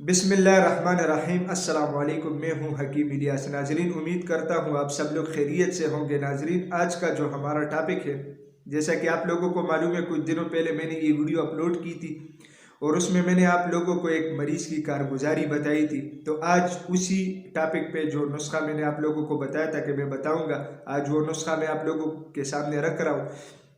बिस्मिल्लाहिर्रहमानिर्रहीम। अस्सलाम वालेकुम। मैं हूँ हकीम इलियास। नाजरीन, उम्मीद करता हूँ आप सब लोग खैरियत से होंगे। नाजरीन, आज का जो हमारा टॉपिक है, जैसा कि आप लोगों को मालूम है, कुछ दिनों पहले मैंने ये वीडियो अपलोड की थी और उसमें मैंने आप लोगों को एक मरीज़ की कारगुजारी बताई थी। तो आज उसी टॉपिक पे जो नुस्खा मैंने आप लोगों को बताया था कि मैं बताऊंगा, आज वो नुस्खा मैं आप लोगों के सामने रख रहा हूँ।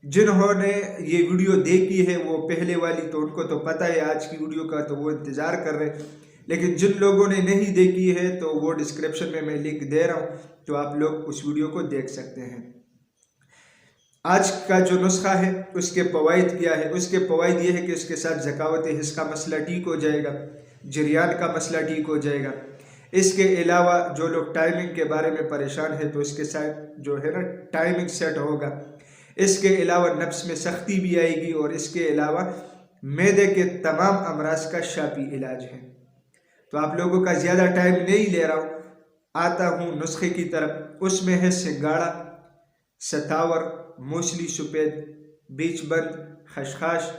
जिन्होंने ये वीडियो देखी है वो पहले वाली, तो उनको तो पता है आज की वीडियो का, तो वो इंतज़ार कर रहे हैं। लेकिन जिन लोगों ने नहीं देखी है तो वो डिस्क्रिप्शन में मैं लिंक दे रहा हूँ, तो आप लोग उस वीडियो को देख सकते हैं। आज का जो नुस्खा है उसके फ़वाइद क्या है? उसके फ़वाइद ये है कि उसके साथ ज़कावत हिस्स का मसला ठीक हो जाएगा, जरियान का मसला ठीक हो जाएगा। इसके अलावा जो लोग टाइमिंग के बारे में परेशान है तो इसके साथ जो है ना टाइमिंग सेट होगा। इसके अलावा नफ्स में सख्ती भी आएगी और इसके अलावा मैदे के तमाम अमराज का शाफी इलाज है। तो आप लोगों का ज़्यादा टाइम नहीं ले रहा हूँ, आता हूँ नुस्खे की तरफ। उसमें है सिंगाड़ा, सतावर, मूसली सफ़ेद, बीचबंद, खशखाश,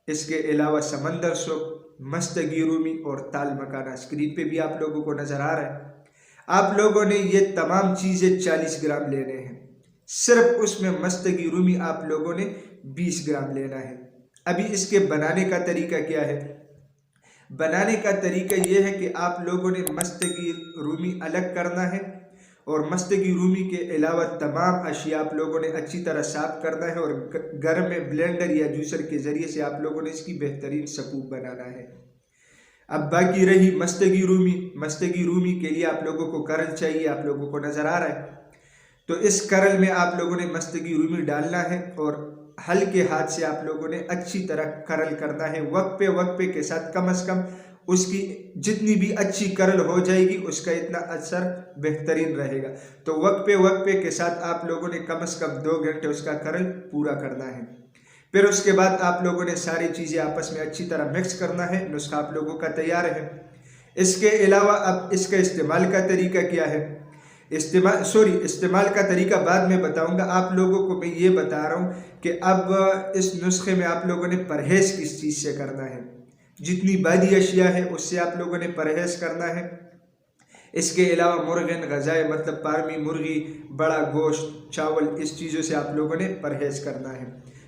इसके अलावा समंदर सूप, मस्तगी रूमी और ताल मकाना। स्क्रीन पे भी आप लोगों को नज़र आ रहा है। आप लोगों ने ये तमाम चीज़ें 40 ग्राम लेने हैं। सिर्फ उसमें मस्तगी रूमी आप लोगों ने 20 ग्राम लेना है। अभी इसके बनाने का तरीका क्या है? बनाने का तरीका यह है कि आप लोगों ने मस्तगी रूमी अलग करना है और मस्तगी रूमी के अलावा तमाम अशिया आप लोगों ने अच्छी तरह साफ करना है और घर में ब्लेंडर या जूसर के ज़रिए से आप लोगों ने इसकी बेहतरीन सकूप बनाना है। अब बाकी रही मस्तगी रूमी। मस्तगी रूमी के लिए आप लोगों को करल चाहिए, आप लोगों को नज़र आ रहा है। तो इस करल में आप लोगों ने मस्तगी रूमी डालना है और हल्के हाथ से आप लोगों ने अच्छी तरह करल करना है, वक्फे के साथ। कम से कम उसकी जितनी भी अच्छी करल हो जाएगी उसका इतना असर बेहतरीन रहेगा। तो वक्फे के साथ आप लोगों ने कम से कम 2 घंटे उसका करल पूरा करना है। फिर उसके बाद आप लोगों ने सारी चीज़ें आपस में अच्छी तरह मिक्स करना है। नुस्खा आप लोगों का तैयार है। इसके अलावा अब इसका इस्तेमाल का तरीका क्या है? इस्तेमाल का तरीका बाद में बताऊंगा। आप लोगों को मैं ये बता रहा हूँ कि अब इस नुस्खे में आप लोगों ने परहेज़ किस चीज़ से करना है। जितनी बादी अशिया है उससे आप लोगों ने परहेज़ करना है। इसके अलावा मुर्गन गज़ाए मतलब पारमी मुर्गी, बड़ा गोश्त, चावल, इस चीज़ों से आप लोगों ने परहेज़ करना है।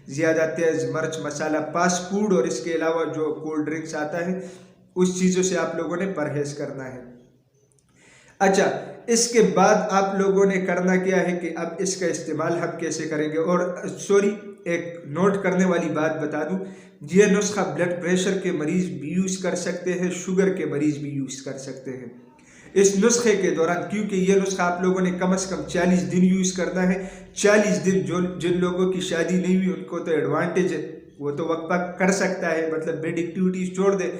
ज़्यादा तेज़ मिर्च मसाला, फास्ट फूड और इसके अलावा जो कोल्ड ड्रिंक्स आता है उस चीज़ों से आप लोगों ने परहेज़ करना है। अच्छा, इसके बाद आप लोगों ने करना क्या है कि अब इसका इस्तेमाल हम कैसे करेंगे। और सॉरी, एक नोट करने वाली बात बता दूं, यह नुस्खा ब्लड प्रेशर के मरीज़ भी यूज़ कर सकते हैं, शुगर के मरीज़ भी यूज़ कर सकते हैं इस नुस्खे के दौरान, क्योंकि ये नुस्खा आप लोगों ने कम से कम 40 दिन यूज़ करना है। 40 दिन जिन लोगों की शादी नहीं हुई उनको तो एडवांटेज है, वो तो वक्फा कर सकता है, मतलब बेड एक्टिविटीज़ छोड़ दे।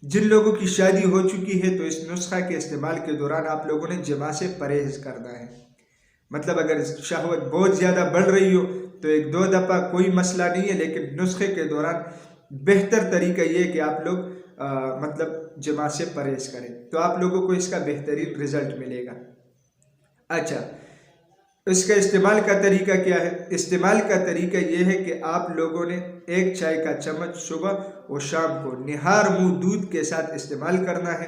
जिन लोगों की शादी हो चुकी है तो इस नुस्खा के इस्तेमाल के दौरान आप लोगों ने जमा से परहेज करना है। मतलब अगर शहवत बहुत ज़्यादा बढ़ रही हो तो 1-2 दफ़ा कोई मसला नहीं है, लेकिन नुस्खे के दौरान बेहतर तरीका ये है कि आप लोग मतलब जमा से परहेज करें, तो आप लोगों को इसका बेहतरीन रिजल्ट मिलेगा। अच्छा, इसका इस्तेमाल का तरीका क्या है? इस्तेमाल का तरीका यह है कि आप लोगों ने 1 चाय का चम्मच सुबह और शाम को निहार मुंह दूध के साथ इस्तेमाल करना है।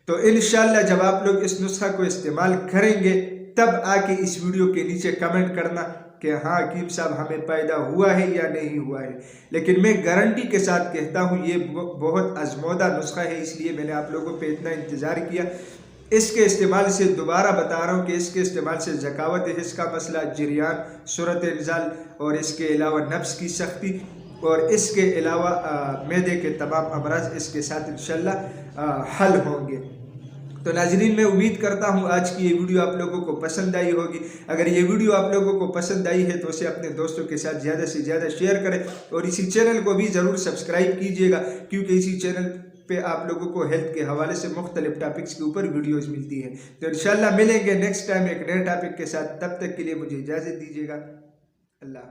तो इंशाल्लाह जब आप लोग इस नुस्खा को इस्तेमाल करेंगे तब आके इस वीडियो के नीचे कमेंट करना कि हाँ हकीम साहब हमें पैदा हुआ है या नहीं हुआ है। लेकिन मैं गारंटी के साथ कहता हूँ ये बहुत आजमौदा नुस्खा है, इसलिए मैंने आप लोगों पे इतना इंतज़ार किया। इसके इस्तेमाल से दोबारा बता रहा हूँ कि इसके इस्तेमाल से ज़कावत हिस्स का मसला, जरियान, सूरत इंजाल और इसके अलावा नफ्स की सख्ती और इसके अलावा मैदे के तमाम अमराज इसके साथ इंशाल्लाह हल होंगे। तो नाज़रीन, मैं उम्मीद करता हूँ आज की ये वीडियो आप लोगों को पसंद आई होगी। अगर ये वीडियो आप लोगों को पसंद आई है तो उसे अपने दोस्तों के साथ ज़्यादा से ज़्यादा शेयर करें और इसी चैनल को भी ज़रूर सब्सक्राइब कीजिएगा, क्योंकि इसी चैनल पे आप लोगों को हेल्थ के हवाले से मुख्तलिफ टॉपिक्स के ऊपर वीडियोज़ मिलती है। तो इंशाल्लाह मिलेंगे नेक्स्ट टाइम एक नए टॉपिक के साथ। तब तक के लिए मुझे इजाज़त दीजिएगा। अल्लाह।